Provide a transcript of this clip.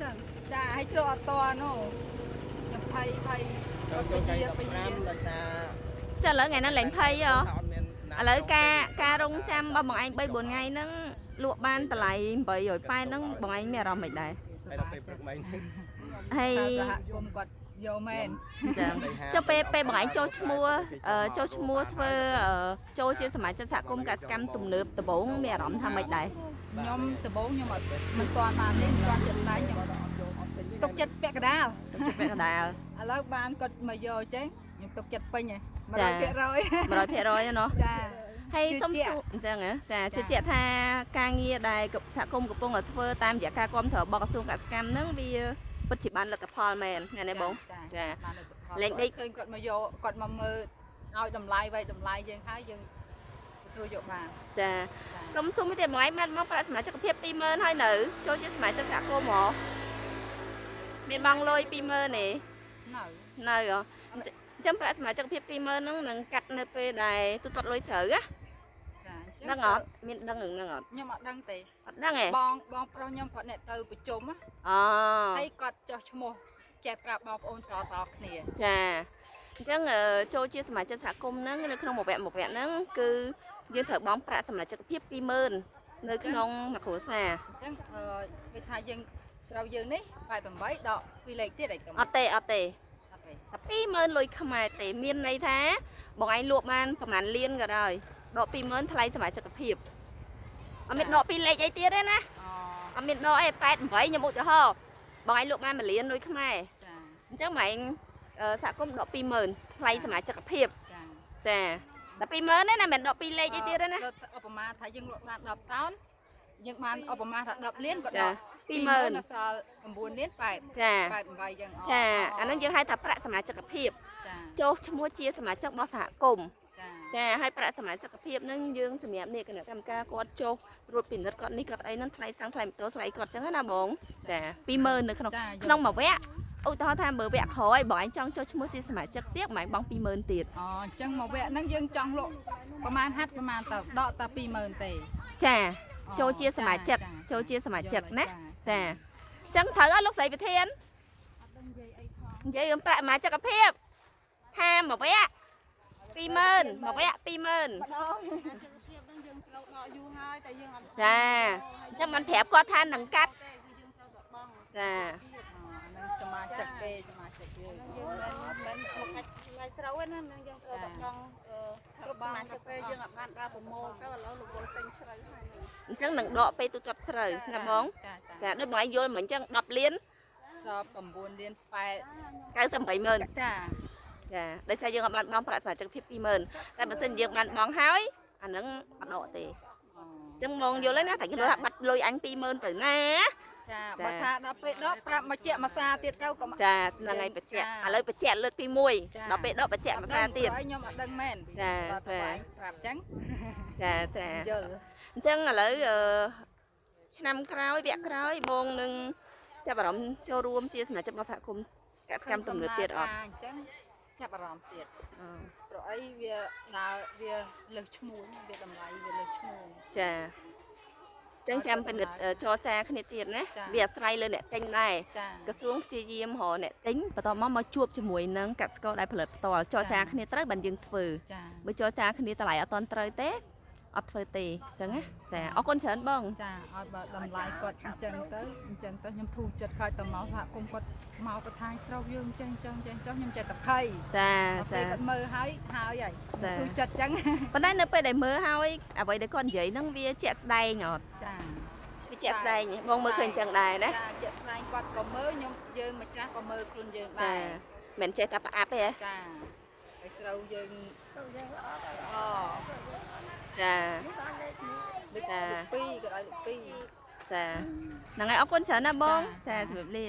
ចឹង ចាឲ្យជ្រក់អត់តនោះខ្ញុំភ័យគាត់ទៅយាដោយសារ ចាឥឡូវថ្ងៃហ្នឹងលេងភ័យហ៎ឥឡូវការរងចាំរបស់បងឯង3 4ថ្ងៃហ្នឹងលក់បានតម្លៃ800ប៉ែតហ្នឹងបងឯងមានអារម្មណ៍មិនដែរ ហើយ សហគមន៍គាត់យកមែន ចឹងចុះពេលបងឯងចូលឈ្មោះធ្វើចូលជាសមាជិកសហគមន៍កសិកម្មទំនើបដំបូងមានអារម្មណ៍ថាម៉េចដែរ ខ្ញុំដំបូងខ្ញុំមិនទាន់បាននេះទាន់ចិត្តស្ដាយខ្ញុំទុកចិត្តពាក់កណ្ដាល ពាក់កណ្ដាល ឥឡូវបានគាត់មកយកអញ្ចឹងខ្ញុំទុកចិត្តពេញហើយ ចា 100% 100%ណោះ ចា ហើយសុំសួរអញ្ចឹងចាជឿជាក់ថាការងារដែលសហគមន៍កំពុងតែធ្វើតាមរយៈការគ្រប់គ្រងរបស់ក្រសួងកសិកម្មហ្នឹងវាពិតជាបានលទ្ធផលមែនថ្ងៃនេះបងចា លេងដេកឃើញគាត់មកយកគាត់មកមើលឲ្យតម្លៃយើងហើយយើងទទួលយកបាន ចាសុំសួរមួយទៀតបងឯងបានមកប្រាក់សមាជិកភាព 20000 ហើយនៅចូលជាសមាជិកសហគមន៍ហ៎មានបងលុយ 20000 ទេ នៅ ហ៎អញ្ចឹងប្រាក់សមាជិកភាព 20000 ហ្នឹងនឹងកាត់នៅពេលដែលទូទាត់លុយស្រូវណា ចាអញ្ចឹង ដឹងអត់មានដឹងហ្នឹងអត់ ខ្ញុំអត់ដឹងទេ អត់ដឹងទេ បងប្រុសខ្ញុំគាត់អ្នកទៅប្រជុំ អូ ហើយគាត់ចោះឈ្មោះចេះប្រាប់បងប្អូនតគ្នា ចាអញ្ចឹងចូលជាសមាជិកសហគមន៍ហ្នឹងនៅក្នុងមួយវគ្គហ្នឹងគឺយើងត្រូវបង់ប្រាក់សមាជិកភាព 20000 នៅក្នុងមួយគ្រួសារ អញ្ចឹងគេថាយើងស្រូវយើងនេះ88ដក2លេខទៀតអីក៏ អត់ទេ ទេ តែ20000លុយខ្មែរទេមានន័យថាបងឯងលក់បានប្រហែលលានក៏ដោយដក20000ថ្លៃសមាជិកភាពអត់មានដក2លេខអីទៀតទេណាអត់មានដកអី88ខ្ញុំឧទាហរណ៍បងឯងលក់បាន1លានលុយខ្មែរ ចា អញ្ចឹងបងឯងសហគមន៍ដក20000ថ្លៃសមាជិកភាព ចា ចាតែ20000ទេណាមិនដក2លេខអីទៀតទេណា ឧបមាថាយើងលក់បាន10តោនយើងបានឧបមាថា10លានក៏ដក 20000 នៅសល់9លាន8 ចា 88ចឹង ចាអាហ្នឹងយើងហៅថាប្រាក់សមាជិកភាព ចា ចូលឈ្មោះជាសមាជិករបស់សហគមន៍ ចា ចាហើយប្រាក់សមាជិកភាពហ្នឹងយើងសម្រាប់នេះគណៈកម្មការគាត់ចុះត្រួតពិនិត្យគាត់នេះគាត់អីហ្នឹងថ្លៃសាំងថ្លៃម៉ូតូថ្លៃគាត់ចឹងណាបងចា20000នៅក្នុងមួយវគ្គឧទាហរណ៍ថាបើវគ្គក្រោយបងឯងចង់ចុះឈ្មោះជាសមាជិកទៀតបងឯងបង់20000ទៀត អញ្ចឹងមកវគ្គហ្នឹងយើងចង់លក់ប្រហែលហាត់ប្រហែលទៅដកតែ20000ទេ ចាចូលជាសមាជិកចូលជាសមាជិកណាចាអញ្ចឹងត្រូវអត់លោកស្រីវិធាននិយាយអំប្រាក់សមាជិកភាពថាមួយវគ្គ20000មួយវគ្គ20000 ចាអញ្ចឹងមិនប្រាប់គាត់ថានឹងកាត់ចា សមាជិកគេសមាជិកយើងមិនថ្ងៃស្រូវណាយើងត្រូវតែបងគ្រប់សមាជិកពេលយើងអត់បានដើរប្រមូលទៅឥឡូវរវល់ពេញស្រូវហើយ អញ្ចឹងនឹងដកពេលទូទាត់ស្រូវណាបងចាដូចបងឯងយល់មិនអញ្ចឹង10លាន សល់9លាន8 98000 ចា ចាដោយសារយើងអត់បានបង់ប្រាក់សមាជិកភាព20000តែបើសិនយើងបានបង់ហើយអាហ្នឹងអត់ដកទេអញ្ចឹងមកយល់ហើយណាតែគេថាបាត់លុយអញ20000ទៅណា ចាបើថាដល់ពេលដកប្រាប់មកជាមកសាទៀតទៅក៏ ចាហ្នឹងហើយបច្ចៈឥឡូវបច្ចៈលើកទី1ដល់ពេលដកបច្ចៈមកសាទៀត ខ្ញុំអត់ដឹងមែន ចាចា ប្រាប់អញ្ចឹង ចាចា យល់ អញ្ចឹងឥឡូវឆ្នាំក្រោយវគ្គក្រោយបងនឹងចាប់អារម្មណ៍ចូលរួមជាសមាជិករបស់សហគមន៍កសិកម្មទំនើបទៀតអត់ អញ្ចឹងចាប់អារម្មណ៍ទៀតព្រោះអីវាដើរវាលើសឈ្មោះវាតម្លៃវាលើសឈ្មោះ ចាចឹងចាំពិនិត្យចរចាគ្នាទៀតណាវាអាស្រ័យលើអ្នកទិញដែរ ចា ក្រសួងព្យាយាមរកអ្នកទិញបន្តមកជួបជាមួយនឹងកសិករដែលផលិតផ្ទាល់ចរចាគ្នាត្រូវបានយើងធ្វើ ចា បើចរចាគ្នាតម្លៃអត់ទាន់ត្រូវទេអត់ធ្វើទេអញ្ចឹងណាចាអរគុណច្រើនបង ចាឲ្យបើតម្លៃគាត់អញ្ចឹងទៅខ្ញុំធូរចិត្តខ្លាចទៅមកសហគមន៍គាត់មកបន្ថែមស្រូវយើងអញ្ចឹងខ្ញុំចេះតែភ័យ ចាចា គាត់មើលហើយធូរចិត្តអញ្ចឹង ប៉ុន្តែនៅពេលដែលមើលហើយអ្វីដែលគាត់និយាយហ្នឹងវាជាក់ស្ដែងអត់ ចា វាជាក់ស្ដែងបងមើលឃើញអញ្ចឹងដែរណា ចាជាក់ស្ដែងគាត់ក៏មើលយើងម្ចាស់ក៏មើលខ្លួនយើងដែរ ចាមិនចេះតែផ្អាប់ទេ ចាហើយស្រូវយើងល្អ ចាចាលើក2ក៏ឲ្យលើក2 ចាហ្នឹងហើយអរគុណច្រើនណាបងចាជម្រាបលា